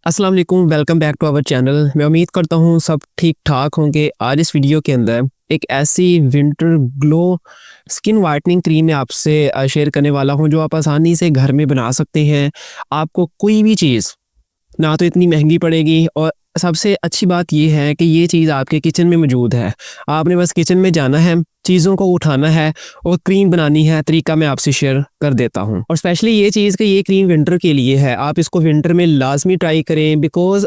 अस्सलाम वालेकुम, welcome back to our channel. मैं उम्मीद करता हूँ सब ठीक ठाक होंगे। आज इस वीडियो के अंदर एक ऐसी winter glow skin whitening cream मैं आपसे शेयर करने वाला हूँ जो आप आसानी से घर में बना सकते हैं। आपको कोई भी चीज़ ना तो इतनी महंगी पड़ेगी और सबसे अच्छी बात ये है कि ये चीज़ आपके किचन में मौजूद है। आपने बस किचन में जाना है, चीज़ों को उठाना है और क्रीम बनानी है। तरीका मैं आपसे शेयर कर देता हूँ और स्पेशली ये चीज़ कि ये क्रीम विंटर के लिए है। आप इसको विंटर में लाजमी ट्राई करें बिकॉज़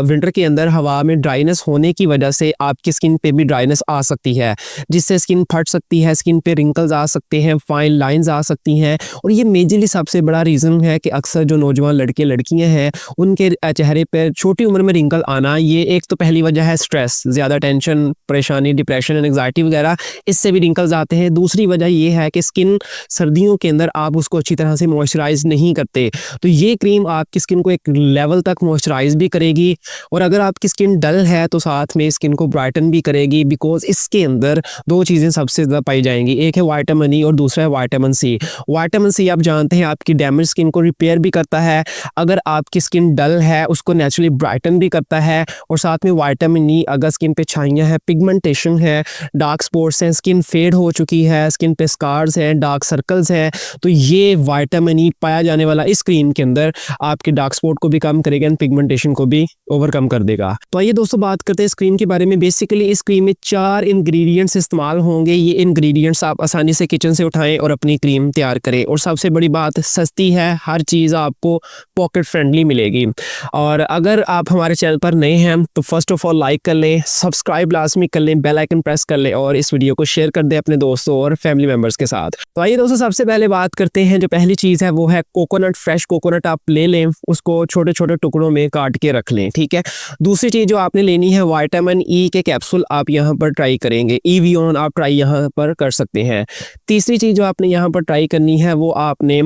विंटर के अंदर हवा में ड्राइनेस होने की वजह से आपकी स्किन पे भी ड्राइनेस आ सकती है, जिससे स्किन फट सकती है, स्किन पे रिंकल्स आ सकते हैं, फाइन लाइंस आ सकती हैं। और ये मेजरली सबसे बड़ा रीज़न है कि अक्सर जो नौजवान लड़के लड़कियाँ हैं उनके चेहरे पर छोटी उम्र में रिंकल आना। ये एक तो पहली वजह है स्ट्रेस, ज़्यादा टेंशन, परेशानी, डिप्रेशन, एंग्जाइटी वगैरह, इससे भी रिंकल्स आते हैं। दूसरी वजह ये है कि स्किन सर्दियों के अंदर आप उसको अच्छी तरह से मॉइस्चराइज नहीं करते, तो ये क्रीम आपकी स्किन को एक लेवल तक मॉइस्चराइज भी करेगी और अगर आपकी स्किन डल है तो साथ में स्किन को ब्राइटन भी करेगी बिकॉज इसके अंदर दो चीज़ें सबसे ज़्यादा पाई जाएंगी, एक है विटामिन ई और दूसरा है विटामिन सी। विटामिन सी आप जानते हैं आपकी डैमेज स्किन को रिपेयर भी करता है, अगर आपकी स्किन डल है उसको नेचुरली ब्राइटन भी करता है और साथ में विटामिन ई अगर स्किन पे छाइयाँ हैं, पिगमेंटेशन है, डार्क स्पॉट्स हैं, स्किन फेड हो चुकी है, स्किन पे स्कार्स हैं, डार्क सर्कल्स हैं, तो ये विटामिन ई पाया जाने वाला इस क्रीम के अंदर आपके डार्क स्पॉट को भी कम करेगा एंड पिगमेंटेशन को भी ओवरकम कर देगा। तो आइए दोस्तों बात करते हैं इस क्रीम के बारे में। बेसिकली इस क्रीम में 4 इंग्रेडिएंट्स इस्तेमाल होंगे। ये इंग्रेडिएंट्स आप आसानी से किचन से उठाएं और अपनी क्रीम तैयार करें और सबसे बड़ी बात सस्ती है, हर चीज़ आपको पॉकेट फ्रेंडली मिलेगी। और अगर आप हमारे चैनल पर नए हैं तो फर्स्ट ऑफ ऑल लाइक कर लें, सब्सक्राइब लाजमी कर लें, बेल आइकन प्रेस कर लें और इस वीडियो को शेयर कर दें अपने दोस्तों और फैमिली मेंबर्स के साथ। तो आइए दोस्तों सबसे पहले बात करते हैं। जो पहली चीज़ है वो है कोकोनट। फ्रेश कोकोनट आप ले लें, उसको छोटे छोटे टुकड़ों में काट के रख लें, ठीक है। दूसरी चीज़ जो आपने लेनी है विटामिन ई के कैप्सूल आप यहाँ पर ट्राई करेंगे, ईवियोन आप ट्राई यहाँ पर कर सकते हैं। तीसरी चीज़ जो आपने यहाँ पर ट्राई करनी है वो आपने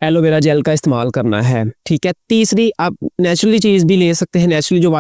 एलोवेरा जेल का इस्तेमाल करना है, ठीक है। तीसरी आप नेचुरली चीज़ भी ले सकते हैं, नेचुरली जो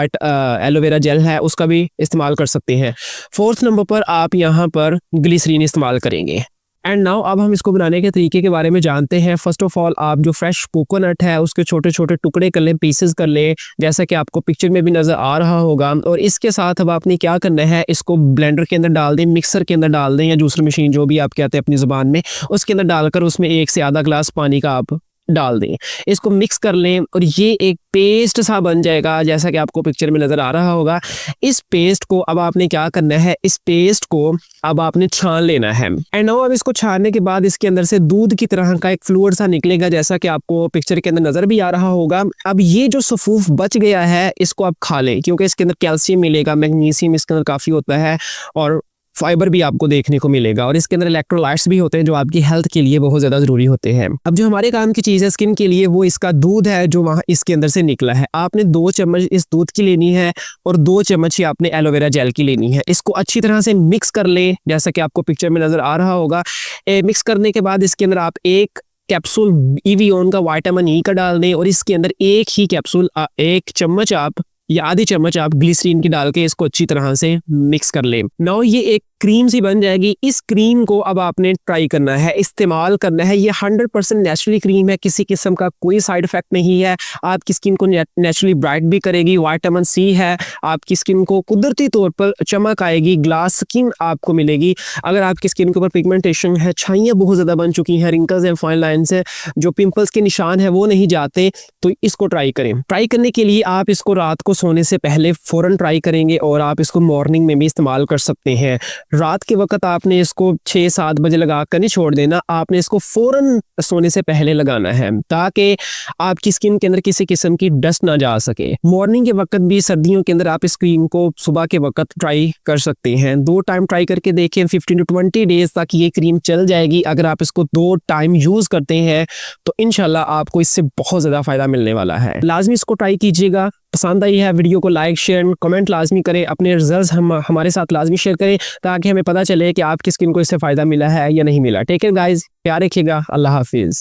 एलोवेरा जेल है उसका भी इस्तेमाल कर सकते हैं। फोर्थ नंबर पर आप यहाँ पर ग्लिसरीन इस्तेमाल करेंगे। एंड नाउ अब हम इसको बनाने के तरीके के बारे में जानते हैं। फर्स्ट ऑफ ऑल आप जो फ्रेश कोकोनट है उसके छोटे छोटे टुकड़े कर लें, पीसेस कर लें, जैसा कि आपको पिक्चर में भी नज़र आ रहा होगा। और इसके साथ अब आपने क्या करना है, इसको ब्लेंडर के अंदर डाल दें, मिक्सर के अंदर डाल दें या जूसर मशीन जो भी आप कहते हैं अपनी ज़ुबान में, उसके अंदर डालकर उसमें 1 से आधा गिलास पानी का आप डाल दें। इसको मिक्स कर लें और ये एक पेस्ट सा बन जाएगा जैसा कि आपको पिक्चर में नज़र आ रहा होगा। इस पेस्ट को अब आपने क्या करना है, इस पेस्ट को अब आपने छान लेना है। एंड नाउ अब इसको छानने के बाद इसके अंदर से दूध की तरह का एक फ्लूइड सा निकलेगा जैसा कि आपको पिक्चर के अंदर नज़र भी आ रहा होगा। अब ये जो सफूफ बच गया है इसको आप खा लें क्योंकि इसके अंदर कैल्शियम मिलेगा, मैग्नीशियम इसके अंदर काफ़ी होता है और फाइबर भी आपको देखने को मिलेगा और इसके अंदर इलेक्ट्रोलाइट्स भी होते हैं जो आपकी हेल्थ के लिए बहुत ज़्यादा ज़रूरी होते हैं। अब जो हमारे काम की चीज़ है स्किन के लिए वो इसका दूध है जो वहाँ इसके अंदर से निकला है। आपने 2 चम्मच इस दूध की लेनी है और 2 चम्मच ही आपने एलोवेरा जेल की लेनी है। इसको अच्छी तरह से मिक्स कर लें जैसा कि आपको पिक्चर में नज़र आ रहा होगा। मिक्स करने के बाद इसके अंदर आप एक कैप्सूल ईवियोन का विटामिन ई का डाल दें और इसके अंदर एक ही कैप्सूल 1 चम्मच आप या आधी चम्मच आप ग्लिसरीन की डाल के इसको अच्छी तरह से मिक्स कर लें। नाउ ये एक क्रीम सी बन जाएगी। इस क्रीम को अब आपने ट्राई करना है, इस्तेमाल करना है। ये 100% नेचुरली क्रीम है, किसी किस्म का कोई साइड इफेक्ट नहीं है। आपकी स्किन को नेचुरली ब्राइट भी करेगी, विटामिन सी है, आपकी स्किन को कुदरती तौर पर चमक आएगी, ग्लास स्किन आपको मिलेगी। अगर आपकी स्किन के ऊपर पिगमेंटेशन है, छाइयाँ बहुत ज़्यादा बन चुकी हैं, रिंकल्स हैं, फाइन लाइन्स है, जो पिंपल्स के निशान है वो नहीं जाते, तो इसको ट्राई करें। ट्राई करने के लिए आप इसको रात को सोने से पहले फ़ौरन ट्राई करेंगे और आप इसको मॉर्निंग में भी इस्तेमाल कर सकते हैं। रात के वक्त आपने इसको 6-7 बजे लगा कर नहीं छोड़ देना, आपने इसको फ़ौरन सोने से पहले लगाना है ताकि आपकी स्किन के अंदर किसी किस्म की डस्ट ना जा सके। मॉर्निंग के वक्त भी सर्दियों के अंदर आप इस क्रीम को सुबह के वक्त ट्राई कर सकते हैं। 2 टाइम ट्राई करके देखें, 15 to 20 डेज तक ये क्रीम चल जाएगी। अगर आप इसको 2 टाइम यूज़ करते हैं तो इंशाल्लाह आपको इससे बहुत ज़्यादा फ़ायदा मिलने वाला है। लाजमी इसको ट्राई कीजिएगा। पसंद आई है वीडियो को लाइक शेयर कमेंट लाजमी करें, अपने रिजल्ट्स हमारे साथ लाजमी शेयर करें ताकि हमें पता चले कि आपकी स्किन को इससे फ़ायदा मिला है या नहीं मिला। टेक केयर गाइस, प्यार रखिएगा, अल्लाह हाफिज़।